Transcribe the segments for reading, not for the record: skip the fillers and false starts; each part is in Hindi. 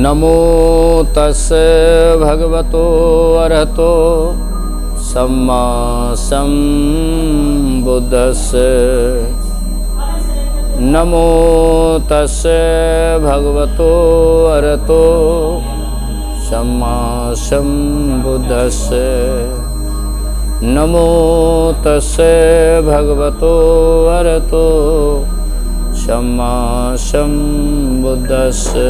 नमो तस्से भगवतो अरहतो सम्मा सम्बुद्धस्से। नमो तस्से भगवतो अरहतो सम्मा सम्बुद्धस्से। नमो तस्से भगवतो अरहतो सम्मा सम्बुद्धस्से।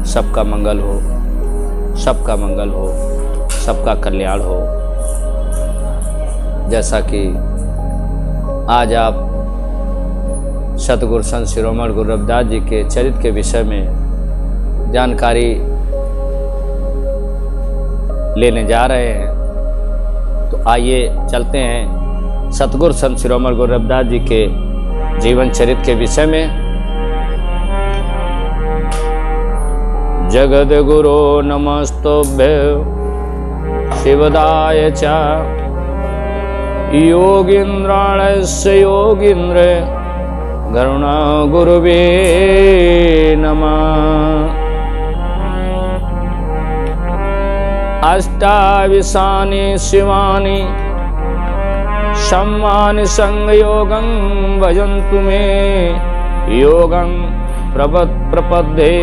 सबका मंगल हो, सबका मंगल हो, सबका कल्याण हो। जैसा कि आज आप सतगुरु संत शिरोमणि गुरु रविदास जी के चरित्र के विषय में जानकारी लेने जा रहे हैं, तो आइए चलते हैं सतगुरु संत शिरोमणि गुरु रविदास जी के जीवन चरित्र के विषय में। जगद गुरो नमस्तुभ्य शिवदाय च योगीन्द्राणस्य योगीन्द्र गरुणा गुरुवे नमः। अष्टाविशानि शिवानि सम्मानि संगयोगं भजन्तु मे योगं प्रपद्ये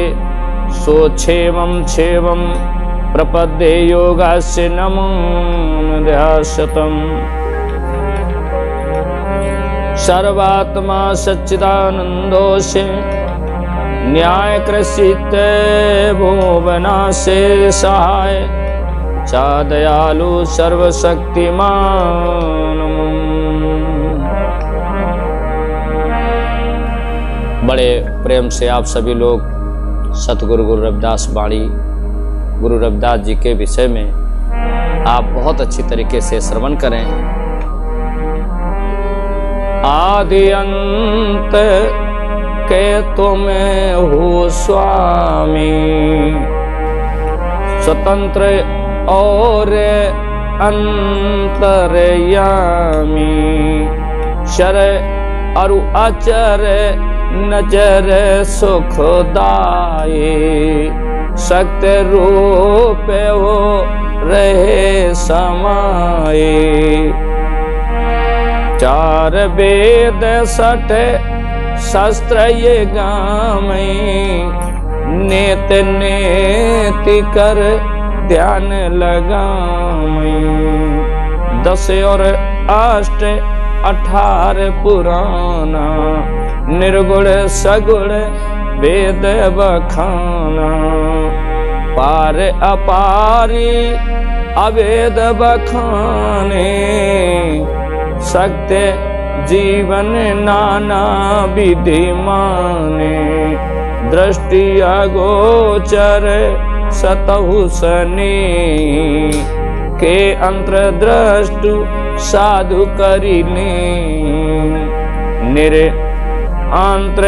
सोक्षेमं क्षेमं प्रपद्ये योगस्य नमो ध्याशतम्। सर्वात्मा सच्चिदानन्दोऽस्य न्यायकृषित भुवनास्य सहाय चा दयालु सर्वशक्तिमान। बड़े प्रेम से आप सभी लोग सतगुरु गुरु रविदास वाणी गुरु रविदास जी के विषय में आप बहुत अच्छी तरीके से श्रवण करें। आदि अंत के तुम्हें हो स्वामी, स्वतंत्र और अंतर्यामी, शर अरु अचर नजर सुखदाये, सत्य रूप हो रहे समाये। चार वेद सठ शस्त्र ये गामई, नेत नेति कर ध्यान लगामई। 10 और 8 18 पुराना, निर्गुण सगुण वेद बखाना। पार अपारी अवेद बखाने, सत्य जीवन नाना विधि माने। दृष्टि अगोचर सतहु सने, के अंतर्दृष्टु साधु करिने। निर अंतर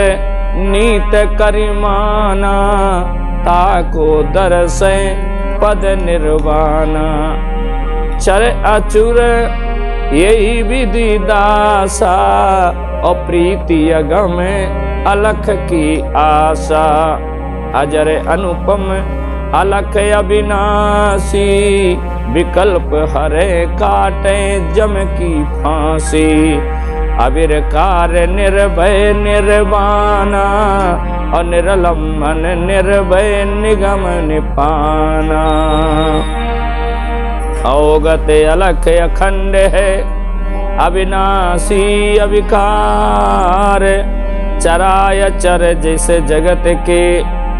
नीत करिमाना, ताको दर्शे पद निर्वाणा। चर अचुर यही विधि दासा, अप्रीति अगम अलख की आशा। अजर अनुपम अलख अविनाशी, विकल्प हरे काटे जम की फांसी। अविरकार निर्भय निर्वाणा, अनिर्लंबन निर्भय निगम निपाना। अवगत अलख अखंड है अविनाशी अविकार, चराय चर जैसे जगत के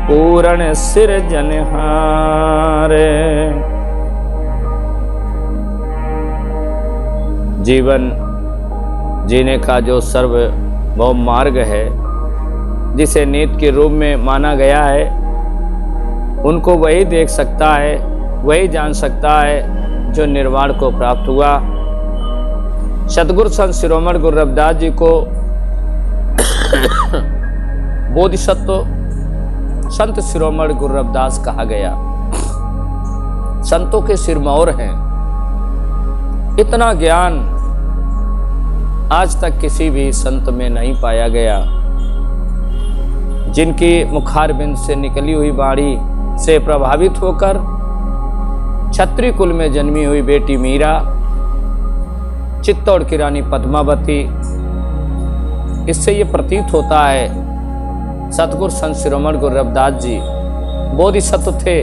पूर्ण सिरजनहार। जीवन जीने का जो सर्वभौम मार्ग है, जिसे नीति के रूप में माना गया है, उनको वही देख सकता है, वही जान सकता है जो निर्वाण को प्राप्त हुआ। सतगुरु संत शिरोमणि गुरु रविदास जी को बोधिसत्व संत शिरोमणि गुरु रविदास कहा गया। संतों के सिरमौर हैं। इतना ज्ञान आज तक किसी भी संत में नहीं पाया गया। जिनकी मुखारबिंद से निकली हुई वाणी से प्रभावित होकर क्षत्रिय कुल में जन्मी हुई बेटी मीरा, चित्तौड़ की रानी पद्मावती, इससे ये प्रतीत होता है सतगुरु संत शिरोमणि गुरु रविदास जी बोधिसत्व थे,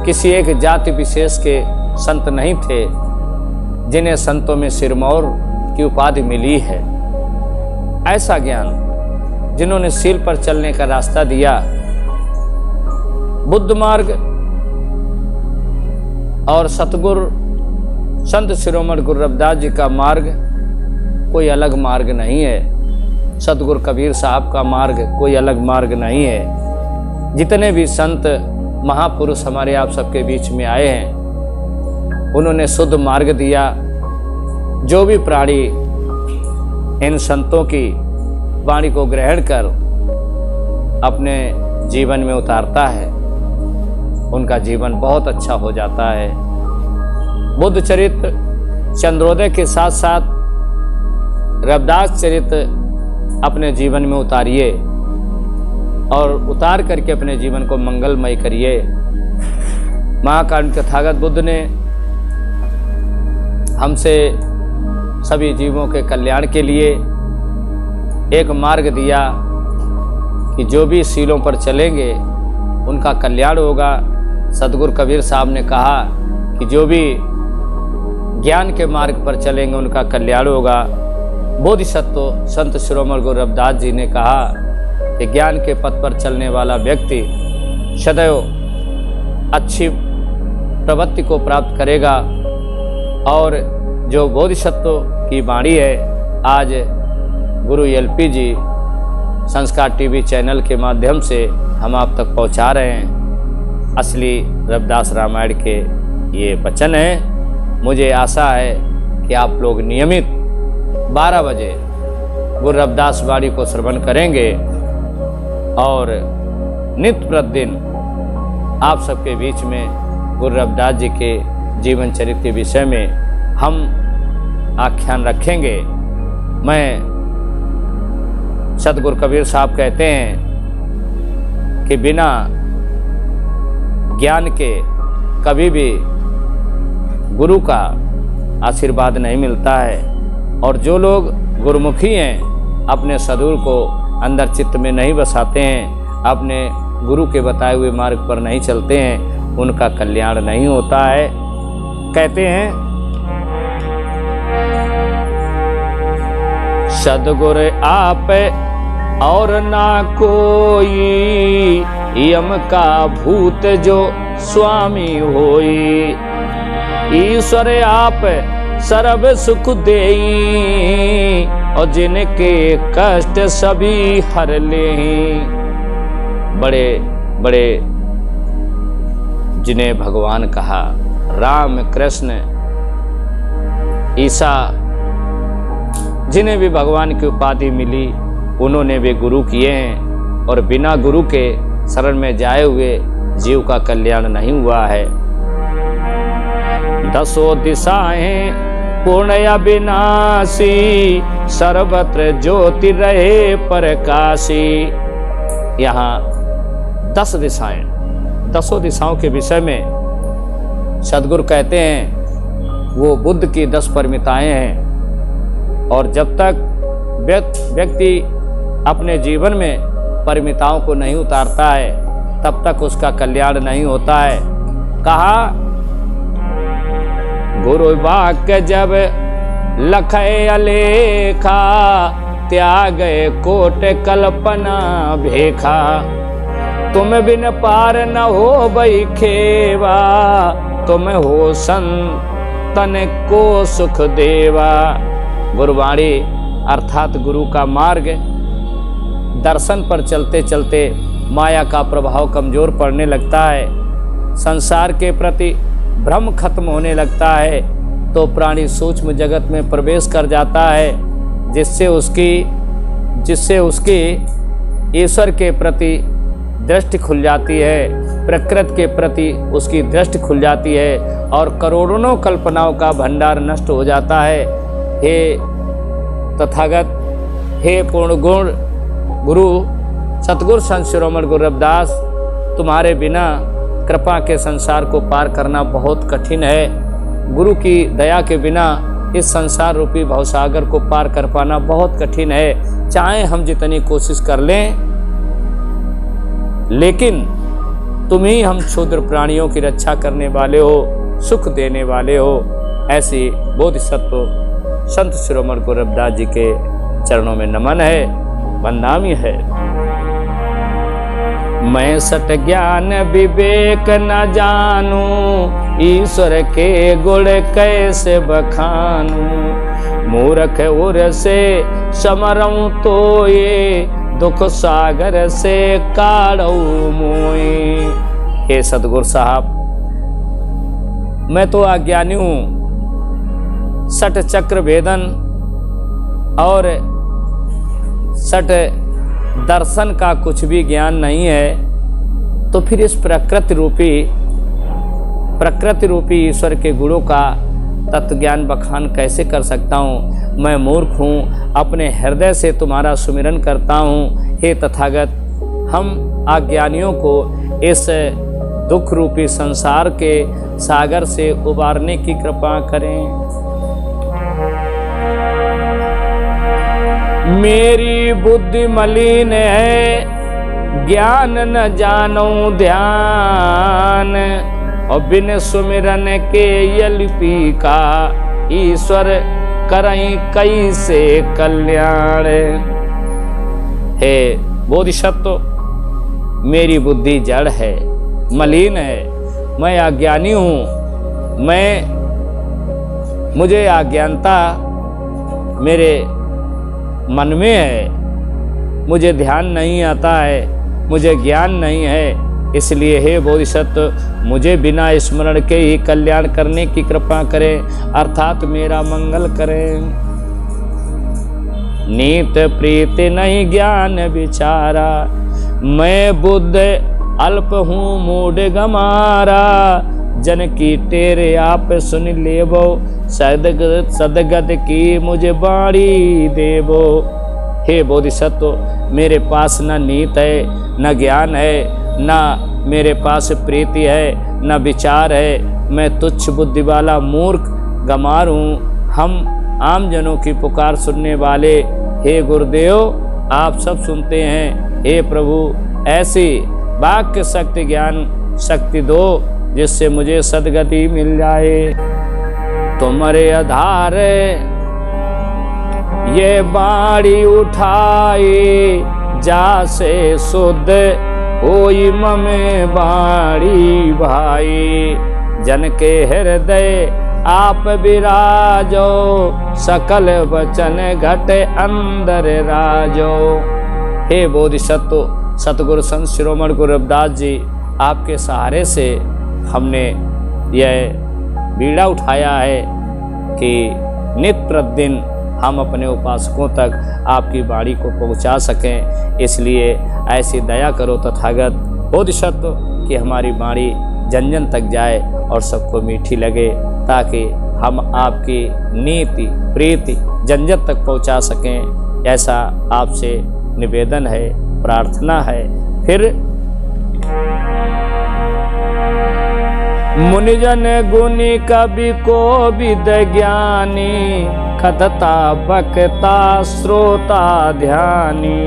किसी एक जाति विशेष के संत नहीं थे जिन्हें संतों में सिरमौर की उपाधि मिली है। ऐसा ज्ञान जिन्होंने सील पर चलने का रास्ता दिया, बुद्ध मार्ग और सतगुरु संत शिरोमणि गुरु रविदास जी का मार्ग कोई अलग मार्ग नहीं है। सतगुरु कबीर साहब का मार्ग कोई अलग मार्ग नहीं है। जितने भी संत महापुरुष हमारे आप सबके बीच में आए हैं, उन्होंने शुद्ध मार्ग दिया। जो भी प्राणी इन संतों की वाणी को ग्रहण कर अपने जीवन में उतारता है, उनका जीवन बहुत अच्छा हो जाता है। बुद्ध चरित्र चंद्रोदय के साथ साथ रविदास चरित्र अपने जीवन में उतारिए और उतार करके अपने जीवन को मंगलमय करिए। महाकाल तथागत बुद्ध ने हमसे सभी जीवों के कल्याण के लिए एक मार्ग दिया कि जो भी सीलों पर चलेंगे उनका कल्याण होगा। सतगुरु कबीर साहब ने कहा कि जो भी ज्ञान के मार्ग पर चलेंगे उनका कल्याण होगा। बोधिसत्व संत शिरोमणि गुरु रविदास जी ने कहा कि ज्ञान के पथ पर चलने वाला व्यक्ति सदैव अच्छी प्रवृत्ति को प्राप्त करेगा। और जो बोधिसत्व की वाणी है, आज गुरु एलपी जी संस्कार टीवी चैनल के माध्यम से हम आप तक पहुंचा रहे हैं। असली रविदास रामायण के ये वचन हैं। मुझे आशा है कि आप लोग नियमित 12 बजे गुरु रविदास वाणी को श्रवण करेंगे और नित्य प्रतिदिन आप सबके बीच में गुरु रविदास जी के जीवन चरित्र के विषय में हम आख्यान रखेंगे। मैं सतगुरु कबीर साहब कहते हैं कि बिना ज्ञान के कभी भी गुरु का आशीर्वाद नहीं मिलता है। और जो लोग गुरुमुखी हैं, अपने सद्गुरु को अंदर चित्त में नहीं बसाते हैं, अपने गुरु के बताए हुए मार्ग पर नहीं चलते हैं, उनका कल्याण नहीं होता है। कहते हैं सद्गुरु आप और ना कोई, यम का भूत जो स्वामी होई। ईश्वर आप सर्व सुख देई, और जिनके कष्ट सभी हर लेही। बड़े बड़े जिन्हें भगवान कहा, राम कृष्ण ईसा, जिन्हें भी भगवान की उपाधि मिली, उन्होंने भी गुरु किए हैं। और बिना गुरु के शरण में जाए हुए जीव का कल्याण नहीं हुआ है। दसों दिशाएं पूर्ण अविनाशी, सर्वत्र ज्योति रहे प्रकाशी। यहाँ 10 दिशाएं, 10 दिशाओं के विषय में सद्गुरु कहते हैं वो बुद्ध की 10 परमिताएं हैं। और जब तक व्यक्ति अपने जीवन में परमिताओं को नहीं उतारता है, तब तक उसका कल्याण नहीं होता है। कहा गुरु वाक्य जब लखे अलेखा, त्यागे कोट कल्पना भेखा। तुम बिन पार न हो बई खेवा, तुम हो संतन को सुख देवा। गुरुवाणी अर्थात गुरु का मार्ग, दर्शन पर चलते चलते माया का प्रभाव कमजोर पड़ने लगता है, संसार के प्रति भ्रम खत्म होने लगता है, तो प्राणी सूक्ष्म जगत में प्रवेश कर जाता है, जिससे उसकी ईश्वर के प्रति दृष्टि खुल जाती है, प्रकृति के प्रति उसकी दृष्टि खुल जाती है, और करोड़ों कल्पनाओं का भंडार नष्ट हो जाता है। हे तथागत, हे पूर्ण गुण गुरु, सतगुरु संत शिरोमणि गुरु रविदास, तुम्हारे बिना कृपा के संसार को पार करना बहुत कठिन है। गुरु की दया के बिना इस संसार रूपी भवसागर को पार कर पाना बहुत कठिन है। चाहे हम जितनी कोशिश कर लें, लेकिन तुम ही हम क्षुद्र प्राणियों की रक्षा करने वाले हो, सुख देने वाले हो। ऐसी बोधिसत्व संत शिरोमणि गुरु रविदास जी के चरणों में नमन है, वंदनामी है। मैं सत ज्ञान विवेक न जानू, ईश्वर के गुण कैसे बखानू। मूर्ख उर से समरऊं तो ये, दुख सागर से काढ़ऊ मोए। हे सतगुरु साहब, मैं तो अज्ञानी हूँ, सट चक्र भेदन और सट दर्शन का कुछ भी ज्ञान नहीं है, तो फिर इस प्रकृति रूपी ईश्वर के गुणों का तत्व ज्ञान बखान कैसे कर सकता हूँ। मैं मूर्ख हूँ, अपने हृदय से तुम्हारा सुमिरन करता हूँ। हे तथागत, हम अज्ञानियों को इस दुख रूपी संसार के सागर से उबारने की कृपा करें। मेरी बुद्धि मलिन है, ज्ञान न जानो ध्यान। और बिन सुमिरन के यलिपि का, ईश्वर करई कैसे कल्याण। हे बोधिसत्व, मेरी बुद्धि जड़ है, मलिन है, मैं अज्ञानी हूँ। मुझे अज्ञानता मेरे मन में है, मुझे ध्यान नहीं आता है, मुझे ज्ञान नहीं है। इसलिए हे बोधिसत्व, मुझे बिना स्मरण के ही कल्याण करने की कृपा करें, अर्थात मेरा मंगल करें। नीत प्रीति नहीं ज्ञान विचारा, मैं बुद्ध अल्प हूँ मूढ़ गमारा। जन की तेरे आप सुन लेबो, सदगत की मुझे बाणी देबो। हे बोधिसत्व, मेरे पास न नीत है, न ज्ञान है, न मेरे पास प्रीति है, न विचार है। मैं तुच्छ बुद्धि वाला मूर्ख गंवार हूँ। हम आम जनों की पुकार सुनने वाले, हे गुरुदेव आप सब सुनते हैं। हे प्रभु, ऐसी वाक्य शक्ति ज्ञान शक्ति दो जिससे मुझे सदगति मिल जाए। तुम्हारे आधार ये बाड़ी उठाए, जासे शुद्ध होई ममे बाड़ी भाई। जन के हृदय आप विराजो, सकल वचन घटे अंदर राजो। हे बोधिसत्व सतगुरु संत शिरोमणि गुरु रविदास जी, आपके सहारे से हमने यह बीड़ा उठाया है कि नित प्रतिदिन हम अपने उपासकों तक आपकी वाणी को पहुंचा सकें। इसलिए ऐसी दया करो तथागत बोधिसत्व कि हमारी वाणी जन जन तक जाए और सबको मीठी लगे, ताकि हम आपकी नीति प्रीति जन जन तक पहुंचा सकें। ऐसा आपसे निवेदन है, प्रार्थना है। फिर मुनिजन गुणी कवि को विद ज्ञानी, कथता बकता श्रोता ध्यानी।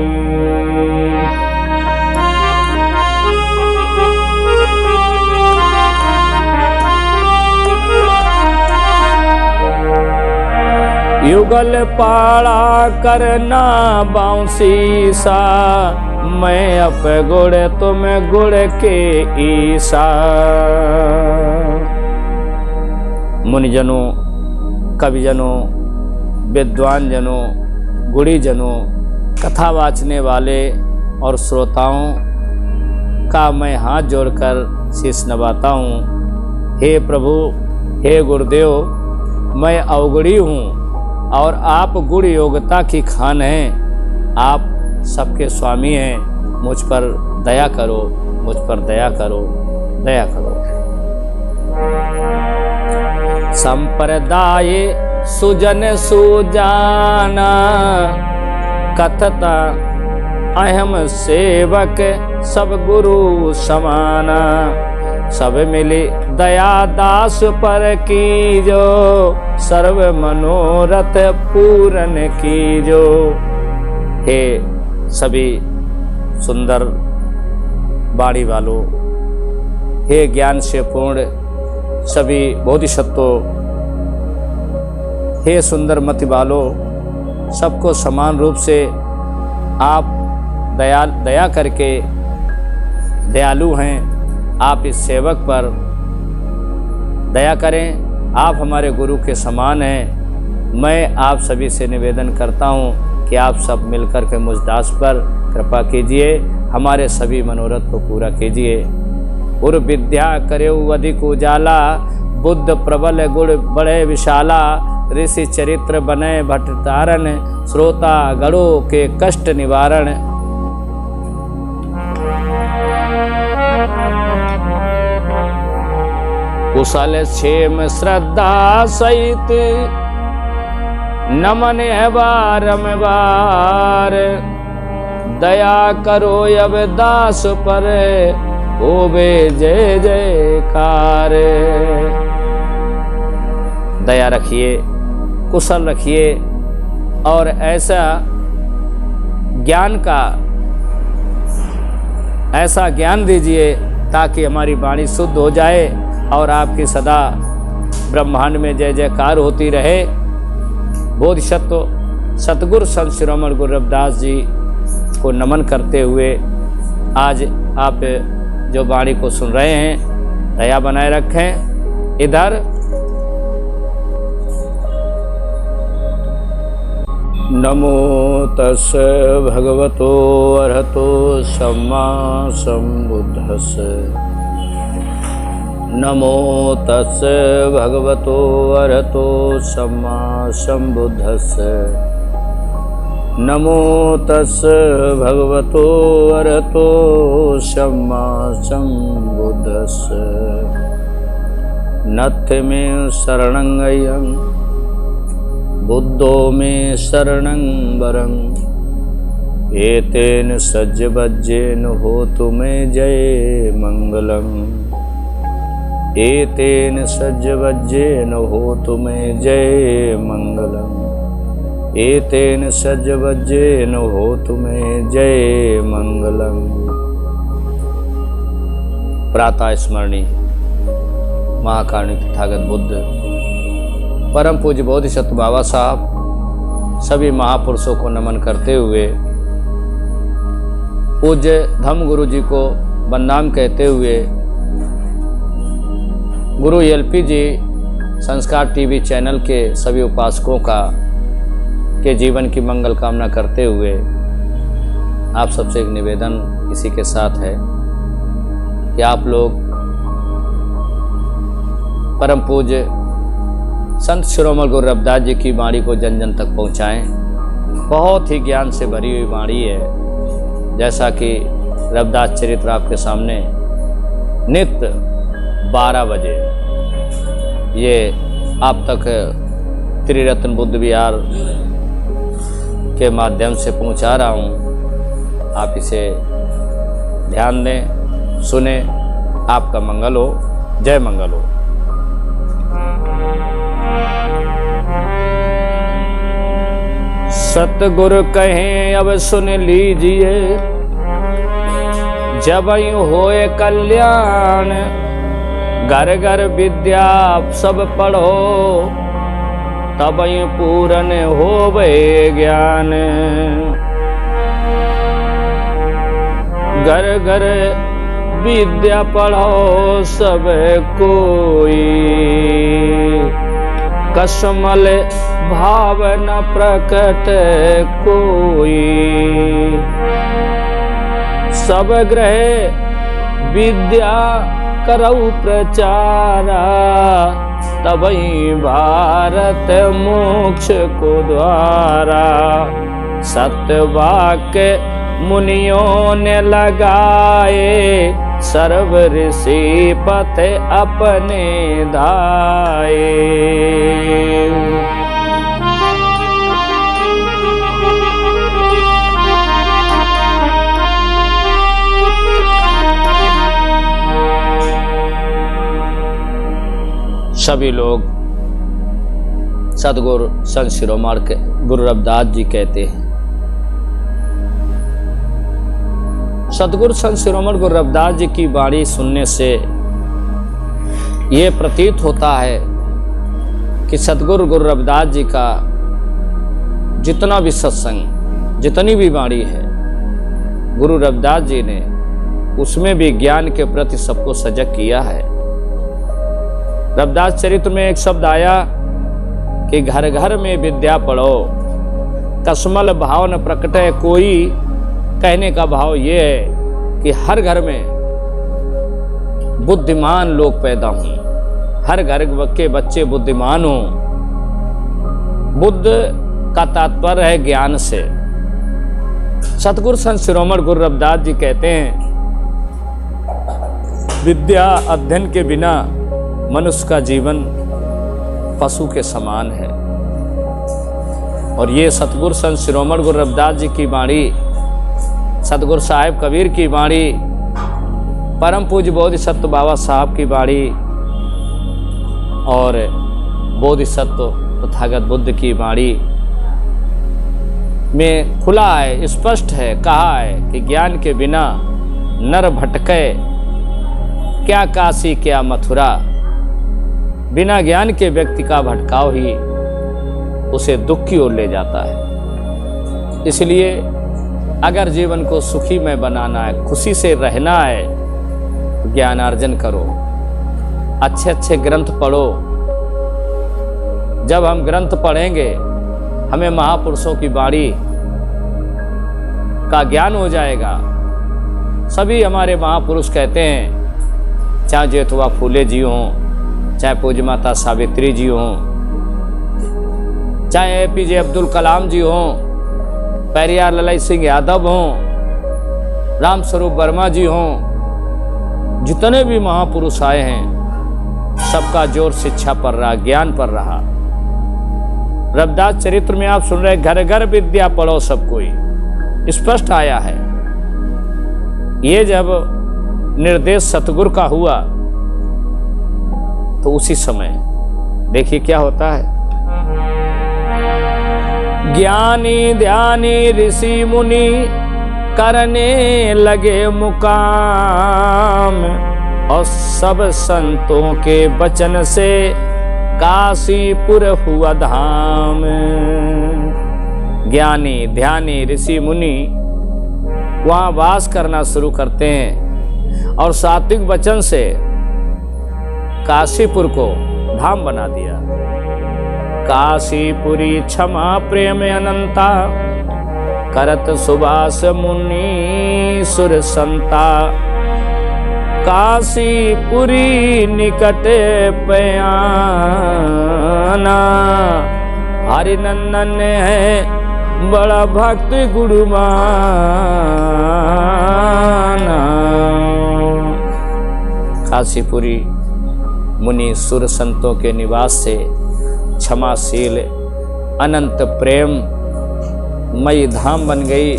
युगल पाड़ा करना बांसी सा, मैं अप गुड़ तुम गुड़ के ईसा। मुनिजनों, कविजनों, विद्वान जनों, गुणी जनों, कथा वाचने वाले और श्रोताओं का मैं हाथ जोड़कर शीश नवाता हूँ। हे प्रभु, हे गुरुदेव, मैं अवगुणी हूँ और आप गुण योग्यता की खान हैं। आप सबके स्वामी हैं। मुझ पर दया करो, मुझ पर दया करो, दया करो। संप्रदाय सुजन सुजाना, कथता अहम सेवक सब गुरु समाना। सब मिली दया दास पर कीजो, सर्व मनोरथ पूर्ण कीजो। हे सभी सुंदर वाणी वालों, हे ज्ञान से पूर्ण सभी बोधिसत्वों, हे सुंदर मति वालों, सबको समान रूप से आप दया करके दयालु हैं। आप इस सेवक पर दया करें। आप हमारे गुरु के समान हैं। मैं आप सभी से निवेदन करता हूं कि आप सब मिलकर के मुझ दास पर कृपा कीजिए, हमारे सभी मनोरथ को पूरा कीजिए। गुरु विद्या करे अधिक उजाला, बुद्ध प्रबल गुण बड़े विशाला। ऋषि चरित्र बने भट्टारण, श्रोता गणों के कष्ट निवारण। कुशल क्षेम श्रद्धा सहित नमन है बारंबार। दया करो अब दास पर, होवे जय जयकार। दया रखिए, कुशल रखिए और ऐसा ज्ञान दीजिए ताकि हमारी वाणी शुद्ध हो जाए और आपकी सदा ब्रह्मांड में जय जयकार होती रहे। बोधिसत्व सतगुरु संत शिरोमणि गुरु रविदास जी को नमन करते हुए आज आप जो वाणी को सुन रहे हैं, दया बनाए रखें। इधर नमो तस् भगवतो अरहतो सम्मा सम्बुद्धस्स। नमो तस् भगवतो अरहतो सम्मा सम्बुद्धस्स। नमो तस् भगवतो अरहतो सम्मा सम्बुद्धस्स। नत्थ में शरणं अयं, बुद्धो में शरणं वरं। एतेन सज्ज वज्जेन होतु मे जय मंगलम्। एतेन सज्ज वज्जेन होतु मे जय मंगलम्। एतेन सज्ज वज्जेन होतु मे जय मंगलम्। प्रातः स्मरणीय महाकारुणिक तथागत बुद्ध परम पूज्य बोधिसत्व बाबा साहब सभी महापुरुषों को नमन करते हुए, पूज्य धम्म गुरु जी को वंदनाम कहते हुए, गुरु एलपी जी संस्कार टीवी चैनल के सभी उपासकों के जीवन की मंगल कामना करते हुए आप सबसे एक निवेदन इसी के साथ है कि आप लोग परम पूज्य संत शिरोमणि गुरु रविदास जी की वाणी को जन जन तक पहुँचाएँ। बहुत ही ज्ञान से भरी हुई वाणी है। जैसा कि रविदास चरित्र आपके सामने नित्य 12 बजे ये आप तक त्रिरत्न बुद्ध विहार के माध्यम से पहुँचा रहा हूँ। आप इसे ध्यान दें, सुने। आपका मंगल हो, जय मंगल हो। सतगुरु कहें अब सुन लीजिए, जब यूं होए कल्याण। घर घर विद्या सब पढ़ो, तब यूं पूर्ण होवे ज्ञान। घर घर विद्या पढ़ो सब कोई, कसमल भाव न प्रकट कोई। सब ग्रह विद्या करऊ प्रचारा, तबई भारत मोक्ष को द्वारा। सत्यवाक्य मुनियों ने लगाए, सर्व ऋषि पथ अपने धाये। सभी लोग सतगुरु संत शिरोमणि गुरु रविदास जी कहते हैं। सतगुरु संत शिरोमणि गुरु रविदास जी की वाणी सुनने से ये प्रतीत होता है कि सतगुरु गुरु रविदास जी का जितना भी सत्संग, जितनी भी वाणी है, गुरु रविदास जी ने उसमें भी ज्ञान के प्रति सबको सजग किया है। रविदास चरित्र में एक शब्द आया कि घर घर में विद्या पढ़ो, कसमल भाव न प्रकटे कोई। कहने का भाव ये है कि हर घर में बुद्धिमान लोग पैदा हों, हर घर के बच्चे बुद्धिमान हों। बुद्ध का तात्पर्य है ज्ञान से। सतगुरु संत शिरोमणि गुरु रविदास जी कहते हैं, विद्या अध्ययन के बिना मनुष्य का जीवन पशु के समान है। और ये सतगुरु संत शिरोमणि गुरु रविदास जी की वाणी, सतगुरु साहिब कबीर की वाणी, परम पूज्य बोधिसत्व बाबा साहब की वाणी और बोधिसत्व तथागत बुद्ध की वाणी में खुला है, स्पष्ट है, कहा है कि ज्ञान के बिना नर भटके, क्या काशी क्या मथुरा। बिना ज्ञान के व्यक्ति का भटकाव ही उसे दुख की ओर ले जाता है। इसलिए अगर जीवन को सुखी में बनाना है, खुशी से रहना है, तो ज्ञानार्जन करो, अच्छे अच्छे ग्रंथ पढ़ो। जब हम ग्रंथ पढ़ेंगे, हमें महापुरुषों की वाणी का ज्ञान हो जाएगा। सभी हमारे महापुरुष कहते हैं, चाहे जेठवा फूले जी हों, चाहे पूज्य माता सावित्री जी हों, चाहे APJ अब्दुल कलाम जी हों, पेरियार ललाई सिंह यादव हों, राम स्वरूप वर्मा जी हों, जितने भी महापुरुष आए हैं, सबका जोर शिक्षा पर रहा, ज्ञान पर रहा। रविदास चरित्र में आप सुन रहे, घर घर विद्या पढ़ो सब कोई, स्पष्ट आया है। ये जब निर्देश सतगुरु का हुआ तो उसी समय देखिए क्या होता है। ज्ञानी ध्यानी ऋषि मुनि करने लगे मुकाम, और सब संतों के वचन से काशीपुर हुआ धाम। ज्ञानी ध्यानी ऋषि मुनि वहाँ वास करना शुरू करते हैं और सात्विक वचन से काशीपुर को धाम बना दिया। काशीपुरी क्षमा प्रेम अनंता, करत सुबास मुनि सुर संता। काशीपुरी निकट पयाना, हरिनंदन है बड़ा भक्त गुरुमाना। काशीपुरी मुनि सुर संतों के निवास से क्षमाशील अनंत प्रेम मई धाम बन गई।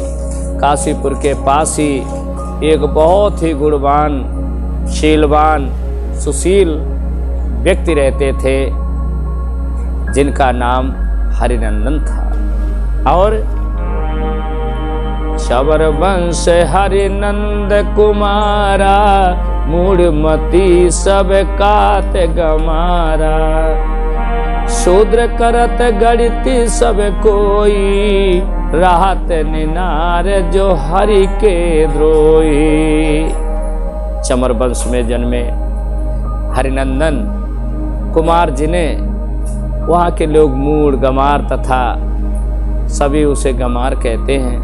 काशीपुर के पास ही एक बहुत ही गुणवान, शीलवान, सुशील व्यक्ति रहते थे, जिनका नाम हरिनंदन था। और शबर वंश हरिनंद कुमारा, मूढ़मती सब कात गमारा। शूद्र करत गणिति सब कोई, राहत निनार जो हरि के द्रोही। चमर वंश में जन्मे हरिनंदन कुमार, जिन्हें वहाँ के लोग मूढ़, गमार तथा सभी उसे गमार कहते हैं।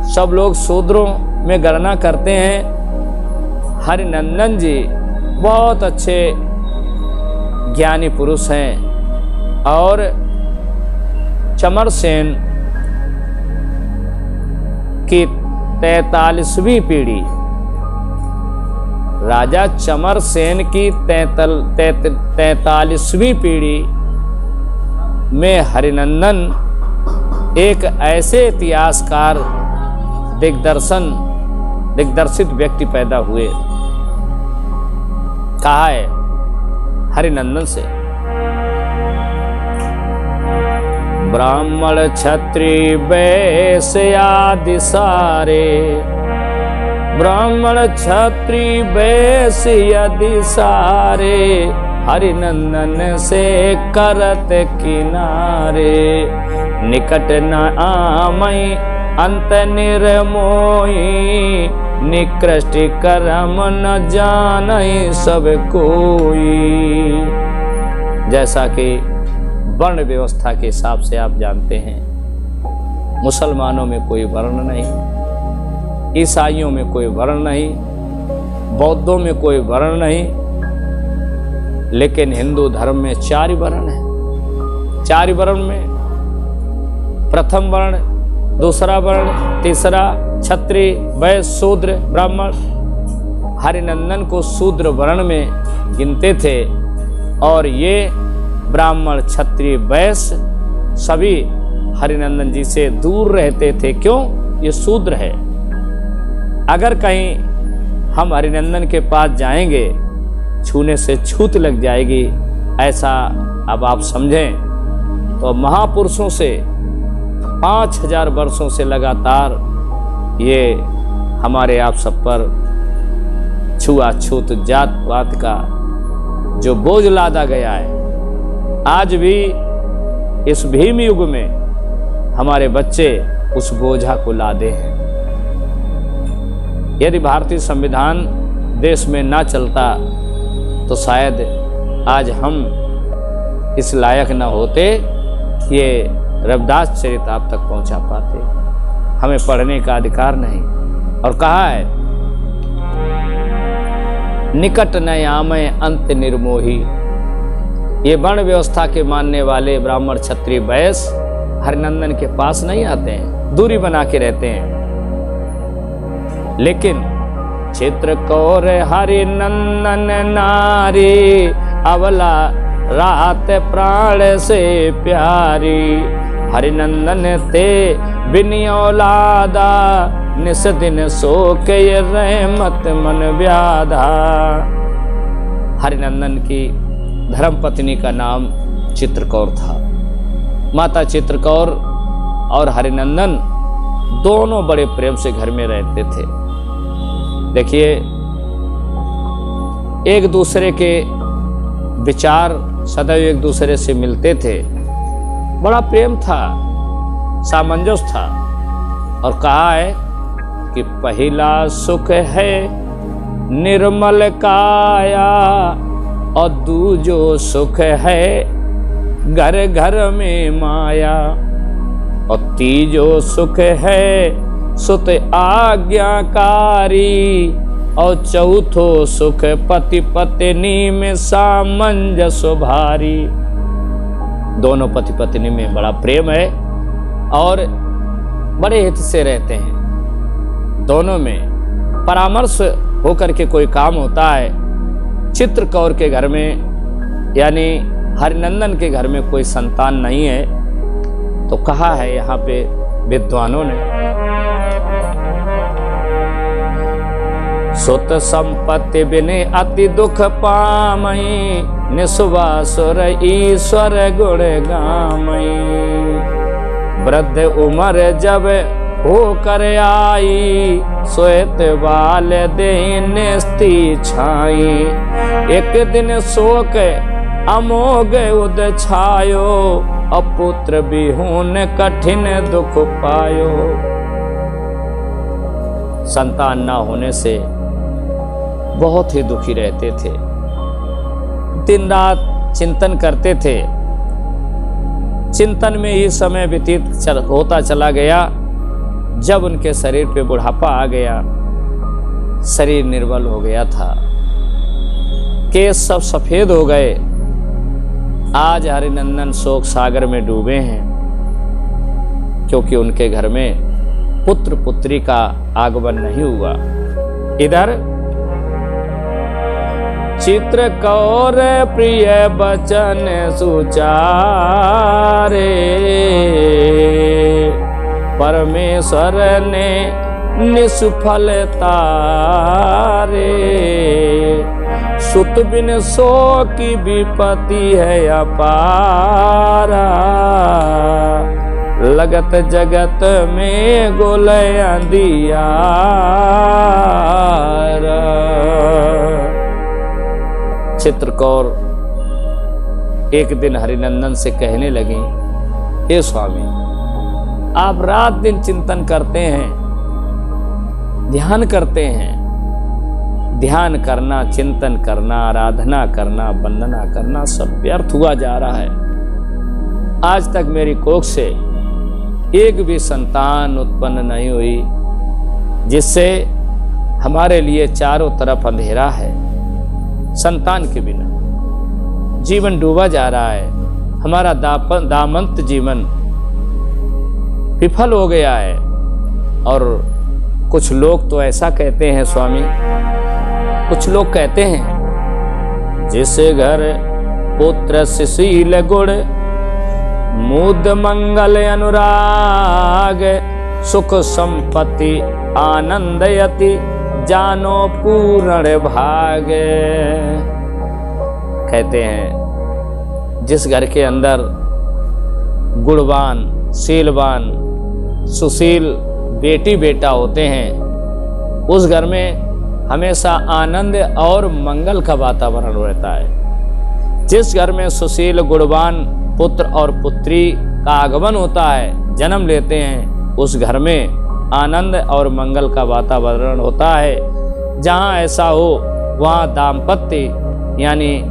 सब लोग शूद्रों में गणना करते हैं। हरिनंदन जी बहुत अच्छे ज्ञानी पुरुष हैं और चमर सेन की 43वीं पीढ़ी, राजा चमर सेन की 43वीं पीढ़ी में हरिनंदन एक ऐसे इतिहासकार, दिग्दर्शित व्यक्ति पैदा हुए। कहा है हरिनंदन से। ब्राह्मण क्षत्रिय वैश्य आदि सारे, ब्राह्मण क्षत्रिय वैश्य आदि सारे, हरिनंदन से करत किनारे। निकट न आमई अंत निर्मोही, निकृष्ट कर्म न जानई सब कोई। जैसा कि वर्ण व्यवस्था के हिसाब से आप जानते हैं, मुसलमानों में कोई वर्ण नहीं, ईसाइयों में कोई वर्ण नहीं, बौद्धों में कोई वर्ण नहीं, लेकिन हिंदू धर्म में 4 वर्ण है। 4 वर्ण में प्रथम वर्ण, दूसरा वर्ण, तीसरा क्षत्रिय, वैश्य, शूद्र, ब्राह्मण। हरिनंदन को शूद्र वर्ण में गिनते थे और ये ब्राह्मण, क्षत्रिय, वैश्य सभी हरिनंदन जी से दूर रहते थे। क्यों? ये शूद्र है। अगर कहीं हम हरिनंदन के पास जाएंगे, छूने से छूत लग जाएगी, ऐसा अब आप समझें। तो महापुरुषों से 5000 वर्षों से लगातार ये हमारे आप सब पर छुआछूत जात पात का जो बोझ लादा गया है, आज भी इस भीम युग में हमारे बच्चे उस बोझा को लादे हैं। यदि भारतीय संविधान देश में ना चलता तो शायद आज हम इस लायक न होते कि ये रविदास चरित आप तक पहुंचा पाते। हमें पढ़ने का अधिकार नहीं। और कहा है, निकट न आमय अंत निर्मोही। ये वर्ण व्यवस्था के मानने वाले ब्राह्मण, क्षत्रिय, वैश्य हरिनंदन के पास नहीं आते हैं, दूरी बना के रहते हैं। लेकिन चित्रकौर हरिनंदन नारी, अवला रात प्राण से प्यारी। हरिनंदन ते बिन औलादा, निस दिन शोक ये रहमत मन व्याधा। हरिनंदन की धर्मपत्नी का नाम चित्रकौर था। माता चित्रकौर और हरिनंदन दोनों बड़े प्रेम से घर में रहते थे। देखिए, एक दूसरे के विचार सदैव एक दूसरे से मिलते थे, बड़ा प्रेम था, सामंजस्य था। और कहा है कि पहला सुख है निर्मल काया, और दूजो सुख है घर घर में माया, और तीजो सुख है सुत आज्ञाकारी, और चौथो सुख पति पत्नी में सामंजस्य भारी। दोनों पति पत्नी में बड़ा प्रेम है और बड़े हित से रहते हैं। दोनों में परामर्श होकर के कोई काम होता है। चित्रकौर के घर में यानी हरिनंदन के घर में कोई संतान नहीं है, तो कहा है यहाँ पे विद्वानों ने, सुत संपत्ति बिने अति दुख पामई, निस्वासुर ईश्वर गुण गामई। वृद्ध उम्र जब होकर आई, सोत बाल देस्ती छाई। एक दिन शोक अमोघ उद छायो, अपुत्र बिहून कठिन दुख पायो। संतान ना होने से बहुत ही दुखी रहते थे, दिन रात चिंतन करते थे। चिंतन में ही समय व्यतीत होता चला गया। जब उनके शरीर पे बुढ़ापा आ गया, शरीर निर्बल हो गया था, केस सब सफेद हो गए। आज हरिनंदन शोक सागर में डूबे हैं, क्योंकि उनके घर में पुत्र पुत्री का आगमन नहीं हुआ। इधर चित्रकौर प्रिय बचन सुचारे, परमेश्वर ने निष्फल तारे। सुत बिन सो की विपत्ति है अपारा, लगत जगत में गोलय अंधियारा। चित्रकौर एक दिन हरिनंदन से कहने लगी, हे स्वामी, आप रात दिन चिंतन करते हैं, ध्यान करते हैं। ध्यान करना, चिंतन करना, आराधना करना, वंदना करना सब व्यर्थ हुआ जा रहा है। आज तक मेरी कोख से एक भी संतान उत्पन्न नहीं हुई, जिससे हमारे लिए चारों तरफ अंधेरा है। संतान के बिना जीवन डूबा जा रहा है। हमारा दामंत जीवन विफल हो गया है। और कुछ लोग तो ऐसा कहते हैं स्वामी, कुछ लोग कहते हैं, जिस घर पुत्र सुशील गुण मुद मंगल अनुराग, सुख संपत्ति आनंद यति जानो पूर्ण भाग। कहते हैं जिस घर के अंदर गुणवान, शीलवान, सुशील बेटी बेटा होते हैं, उस घर में हमेशा आनंद और मंगल का वातावरण रहता है। जिस घर में सुशील गुणवान पुत्र और पुत्री का आगमन होता है, जन्म लेते हैं, उस घर में आनंद और मंगल का वातावरण होता है। जहाँ ऐसा हो वहाँ दाम्पत्य, यानी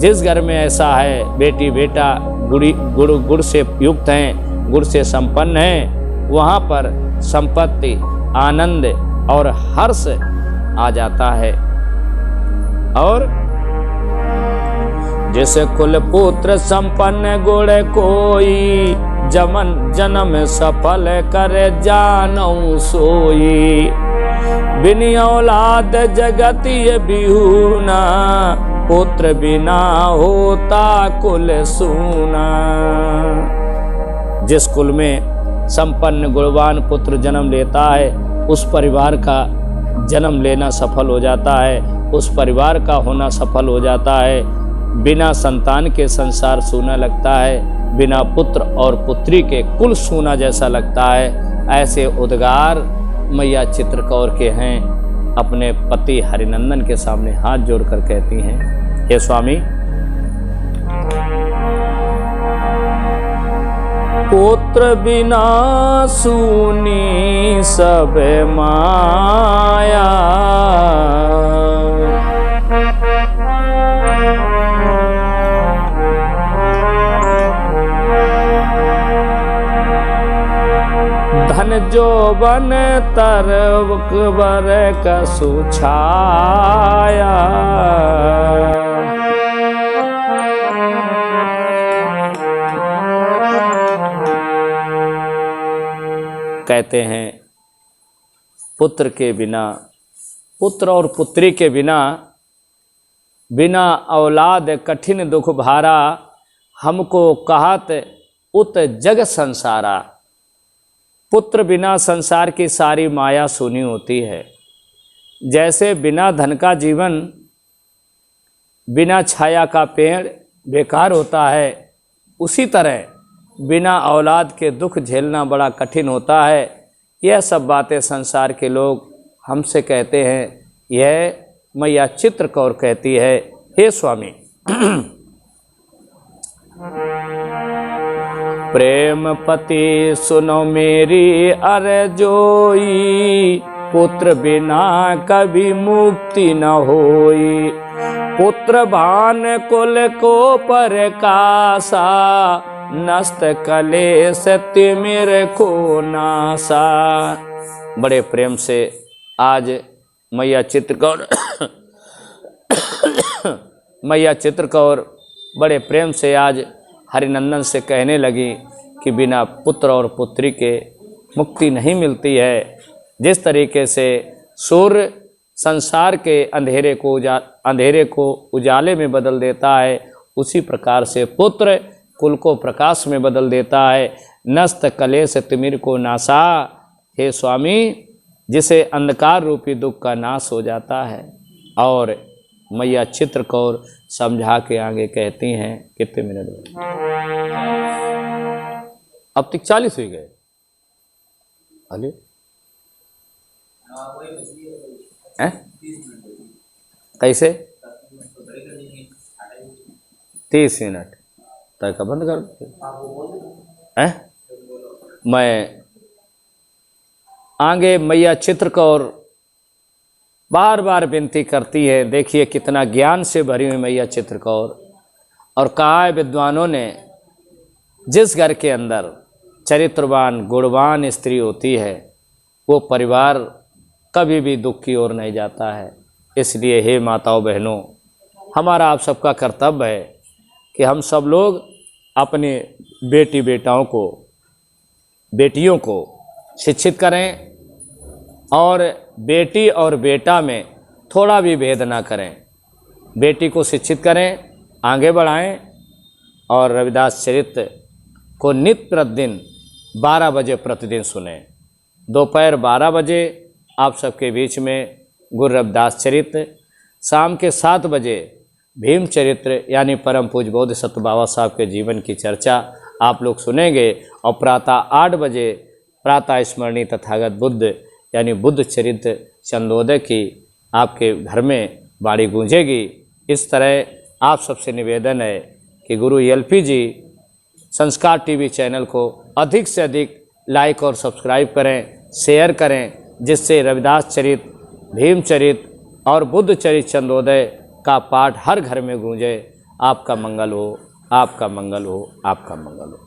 जिस घर में ऐसा है बेटी बेटा गुड़ से युक्त हैं, गुड़ से संपन्न हैं, वहाँ पर संपत्ति, आनंद और हर्ष आ जाता है। और जैसे कुल पुत्र संपन्न गुण कोई, जन्म सफल करे जानऊ सोई। बिन औलाद जगत ये बिहुना, पुत्र बिना होता कुल सूना। जिस कुल में संपन्न गुणवान पुत्र जन्म लेता है, उस परिवार का जन्म लेना सफल हो जाता है, उस परिवार का होना सफल हो जाता है। बिना संतान के संसार सूना लगता है, बिना पुत्र और पुत्री के कुल सूना जैसा लगता है। ऐसे उद्गार मैया चित्रकौर के हैं। अपने पति हरिनंदन के सामने हाथ जोड़कर कहती हैं, हे स्वामी, पुत्र बिना सूनी सब माया, धन जोबन तरवर कसु छाया। कहते हैं पुत्र के बिना, पुत्र और पुत्री के बिना, बिना औलाद कठिन दुख भारा, हमको कहत उत जग संसारा। पुत्र बिना संसार की सारी माया सूनी होती है। जैसे बिना धन का जीवन, बिना छाया का पेड़ बेकार होता है, उसी तरह बिना औलाद के दुख झेलना बड़ा कठिन होता है। यह सब बातें संसार के लोग हमसे कहते हैं, यह मैया चित्रकौर कहती है, हे स्वामी, प्रेम पति सुनो मेरी अरजोई, पुत्र बिना कभी मुक्ति न होई। पुत्र भान कुल को परकासा, नस्त कलेश तिमिर को नासा। बड़े प्रेम से आज मैया चित्रकौर मैया चित्रकौर बड़े प्रेम से आज हरिनंदन से कहने लगी कि बिना पुत्र और पुत्री के मुक्ति नहीं मिलती है। जिस तरीके से सूर्य संसार के अंधेरे को उजाले में बदल देता है, उसी प्रकार से पुत्र कुल को प्रकाश में बदल देता है। नस्त कलेश तिमिर को नासा। हे स्वामी, जिसे अंधकार रूपी दुख का नाश हो जाता है और मैया चित्रकौर समझा के आगे कहती हैं, कितने मिनट में, अब तक 40 हो गए। अरे कैसे 30 मिनट तक बंद कर हैं। मैं आगे मैया चित्रकौर बार बार विनती करती है। देखिए कितना ज्ञान से भरी हुई मैया चित्रकौर। और कहा है विद्वानों ने, जिस घर के अंदर चरित्रवान गुणवान स्त्री होती है वो परिवार कभी भी दुख की ओर नहीं जाता है। इसलिए हे माताओं बहनों, हमारा आप सबका कर्तव्य है कि हम सब लोग अपने बेटी बेटाओं को, बेटियों को शिक्षित करें और बेटी और बेटा में थोड़ा भी भेद ना करें। बेटी को शिक्षित करें, आगे बढ़ाएं और रविदास चरित्र को नित्य प्रतिदिन 12 बजे प्रतिदिन सुने। दोपहर 12 बजे आप सबके बीच में गुरु रविदास चरित्र, शाम के 7 बजे भीम चरित्र यानी परम पूज्य बोध सत्य बाबा साहब के जीवन की चर्चा आप लोग सुनेंगे। और प्रातः 8 बजे प्रातः स्मरणीय तथागत बुद्ध यानी बुद्ध चरित्र चंदोदय की आपके घर में वाणी गूंजेगी। इस तरह आप सबसे निवेदन है कि गुरु एलपी जी संस्कार टीवी चैनल को अधिक से अधिक लाइक और सब्सक्राइब करें, शेयर करें, जिससे रविदास चरित्र, भीम चरित्र और बुद्ध चरित्र चंदोदय का पाठ हर घर में गूंजे। आपका मंगल हो, आपका मंगल हो, आपका मंगल हो।